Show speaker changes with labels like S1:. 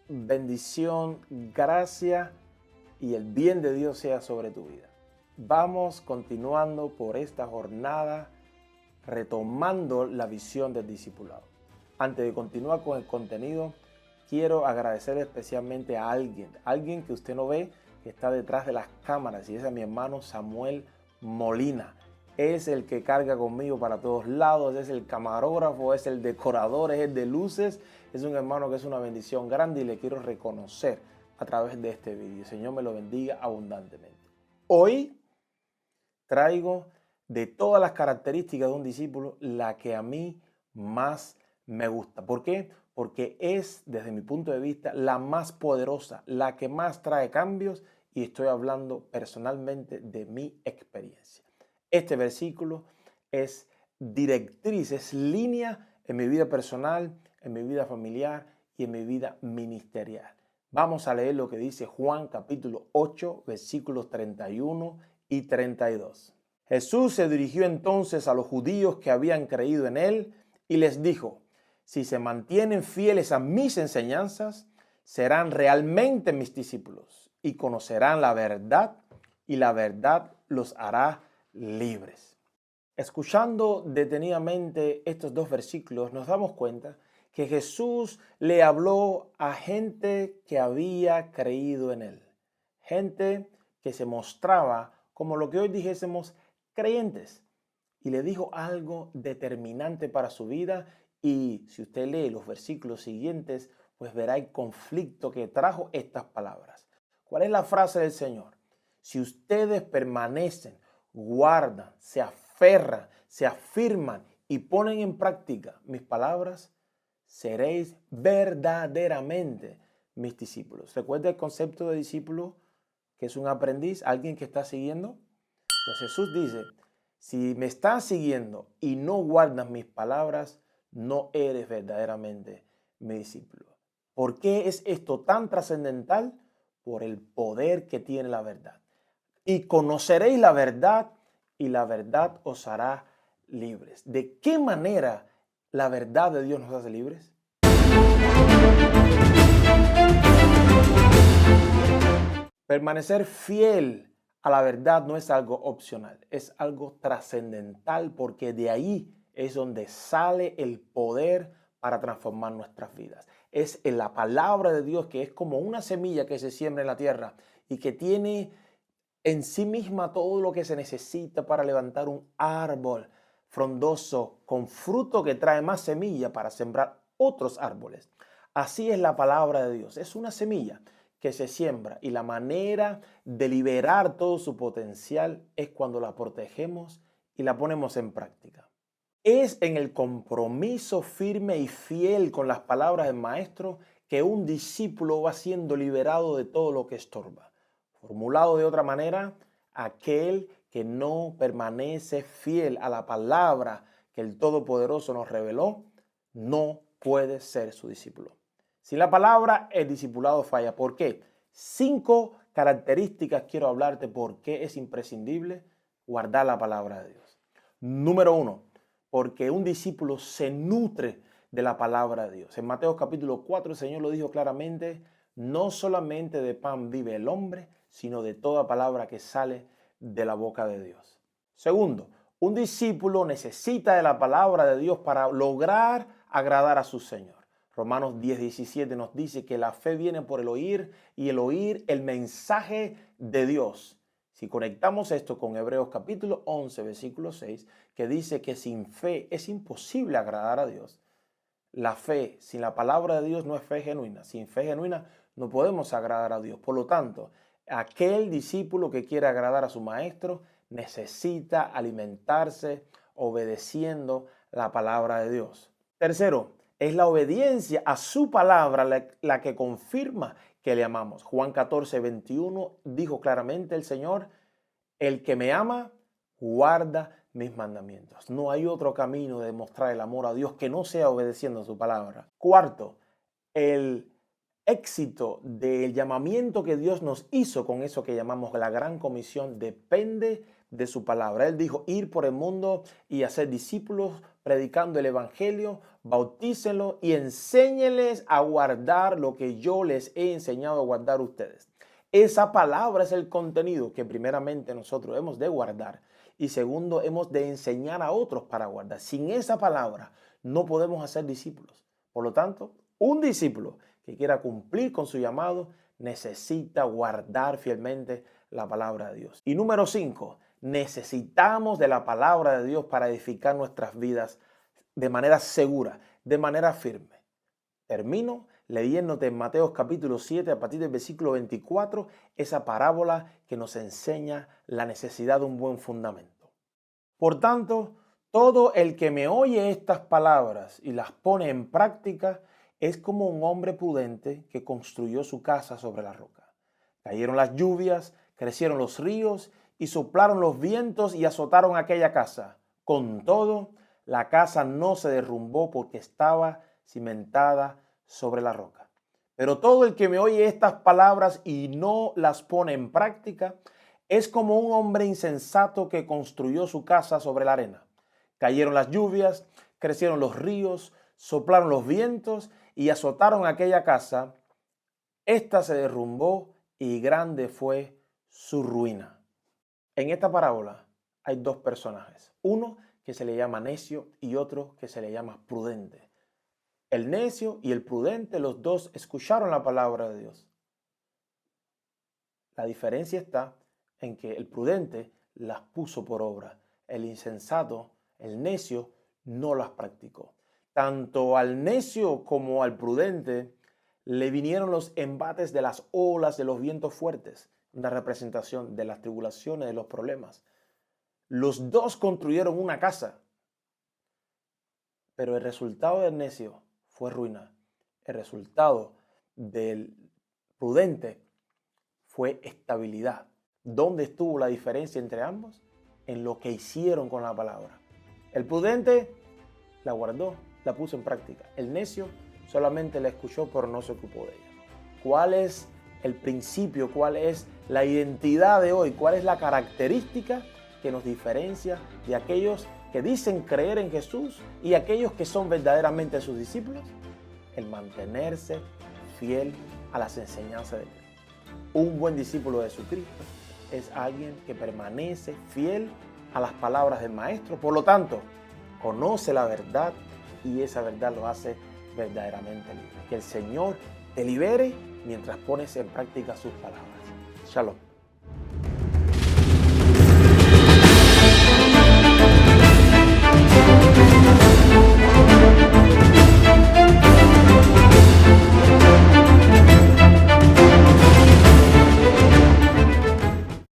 S1: bendición, gracia y el bien de Dios sea sobre tu vida. Vamos continuando por esta jornada retomando la visión del discipulado. Antes de continuar con el contenido, quiero agradecer especialmente a alguien que usted no ve, que está detrás de las cámaras, y ese es mi hermano Samuel Molina. Es el que carga conmigo para todos lados, es el camarógrafo, es el decorador, es el de luces. Es un hermano que es una bendición grande y le quiero reconocer a través de este vídeo. Señor me lo bendiga abundantemente. Hoy traigo de todas las características de un discípulo la que a mí más me gusta. ¿Por qué? Porque es, desde mi punto de vista, la más poderosa, la que más trae cambios, y estoy hablando personalmente de mi experiencia. Este versículo es directriz, es línea en mi vida personal, en mi vida familiar y en mi vida ministerial. Vamos a leer lo que dice Juan capítulo 8, versículos 31 y 32. Jesús se dirigió entonces a los judíos que habían creído en él y les dijo: si se mantienen fieles a mis enseñanzas, serán realmente mis discípulos y conocerán la verdad, y la verdad los hará libres. Escuchando detenidamente estos dos versículos, nos damos cuenta que Jesús le habló a gente que había creído en él, gente que se mostraba como lo que hoy dijésemos creyentes, y le dijo algo determinante para su vida. Y si usted lee los versículos siguientes, pues verá el conflicto que trajo estas palabras. ¿Cuál es la frase del Señor? Si ustedes permanecen, guardan, se aferran, se afirman y ponen en práctica mis palabras, seréis verdaderamente mis discípulos. ¿Recuerda el concepto de discípulo, que es un aprendiz, alguien que está siguiendo? Pues Jesús dice: si me estás siguiendo y no guardas mis palabras, no eres verdaderamente mi discípulo. ¿Por qué es esto tan trascendental? Por el poder que tiene la verdad. Y conoceréis la verdad, y la verdad os hará libres. ¿De qué manera la verdad de Dios nos hace libres? Permanecer fiel a la verdad no es algo opcional, es algo trascendental, porque de ahí es donde sale el poder para transformar nuestras vidas. Es en la palabra de Dios, que es como una semilla que se siembra en la tierra y que tiene en sí misma todo lo que se necesita para levantar un árbol frondoso con fruto que trae más semilla para sembrar otros árboles. Así es la palabra de Dios, es una semilla que se siembra, y la manera de liberar todo su potencial es cuando la protegemos y la ponemos en práctica. Es en el compromiso firme y fiel con las palabras del maestro que un discípulo va siendo liberado de todo lo que estorba. Formulado de otra manera, aquel que no permanece fiel a la palabra que el Todopoderoso nos reveló, no puede ser su discípulo. Sin la palabra, el discipulado falla. ¿Por qué? 5 características quiero hablarte por qué es imprescindible guardar la palabra de Dios. Número 1, porque un discípulo se nutre de la palabra de Dios. En Mateo capítulo 4 el Señor lo dijo claramente: no solamente de pan vive el hombre, sino de toda palabra que sale de la boca de Dios. Segundo, un discípulo necesita de la palabra de Dios para lograr agradar a su Señor. Romanos 10:17 nos dice que la fe viene por el oír, y el oír el mensaje de Dios. Si conectamos esto con Hebreos capítulo 11, versículo 6, que dice que sin fe es imposible agradar a Dios. La fe sin la palabra de Dios no es fe genuina. Sin fe genuina no podemos agradar a Dios. Por lo tanto, aquel discípulo que quiere agradar a su maestro necesita alimentarse obedeciendo la palabra de Dios. Tercero, es la obediencia a su palabra la que confirma que le amamos. Juan 14:21 dijo claramente el Señor: el que me ama, guarda mis mandamientos. No hay otro camino de demostrar el amor a Dios que no sea obedeciendo su palabra. Cuarto, el éxito del llamamiento que Dios nos hizo con eso que llamamos la Gran Comisión depende de su palabra. Él dijo: ir por el mundo y hacer discípulos predicando el evangelio, bautícenlos y enséñeles a guardar lo que yo les he enseñado a guardar a ustedes. Esa palabra es el contenido que primeramente nosotros hemos de guardar y segundo hemos de enseñar a otros para guardar. Sin esa palabra no podemos hacer discípulos. Por lo tanto, un discípulo que quiera cumplir con su llamado necesita guardar fielmente la palabra de Dios. Y número 5, necesitamos de la palabra de Dios para edificar nuestras vidas de manera segura, de manera firme. Termino leyéndote en Mateo capítulo 7, a partir del versículo 24, esa parábola que nos enseña la necesidad de un buen fundamento. Por tanto, todo el que me oye estas palabras y las pone en práctica es como un hombre prudente que construyó su casa sobre la roca. Cayeron las lluvias, crecieron los ríos y soplaron los vientos y azotaron aquella casa. Con todo, la casa no se derrumbó porque estaba cimentada sobre la roca. Pero todo el que me oye estas palabras y no las pone en práctica es como un hombre insensato que construyó su casa sobre la arena. Cayeron las lluvias, crecieron los ríos, soplaron los vientos y azotaron aquella casa. Esta se derrumbó y grande fue su ruina. En esta parábola hay dos personajes. Uno que se le llama necio y otro que se le llama prudente. El necio y el prudente, los dos escucharon la palabra de Dios. La diferencia está en que el prudente las puso por obra. El insensato, el necio, no las practicó. Tanto al necio como al prudente le vinieron los embates de las olas de los vientos fuertes, una representación de las tribulaciones, de los problemas. Los dos construyeron una casa, pero el resultado del necio fue ruina. El resultado del prudente fue estabilidad. ¿Dónde estuvo la diferencia entre ambos? En lo que hicieron con la palabra. El prudente la guardó, la puso en práctica. El necio solamente la escuchó, pero no se ocupó de ella. ¿Cuál es el principio? ¿Cuál es la identidad de hoy? ¿Cuál es la característica que nos diferencia de aquellos que dicen creer en Jesús y aquellos que son verdaderamente sus discípulos? El mantenerse fiel a las enseñanzas de Cristo. Un buen discípulo de Jesucristo es alguien que permanece fiel a las palabras del Maestro. Por lo tanto, conoce la verdad y esa verdad lo hace verdaderamente libre. Que el Señor te libere mientras pones en práctica sus palabras. Shalom.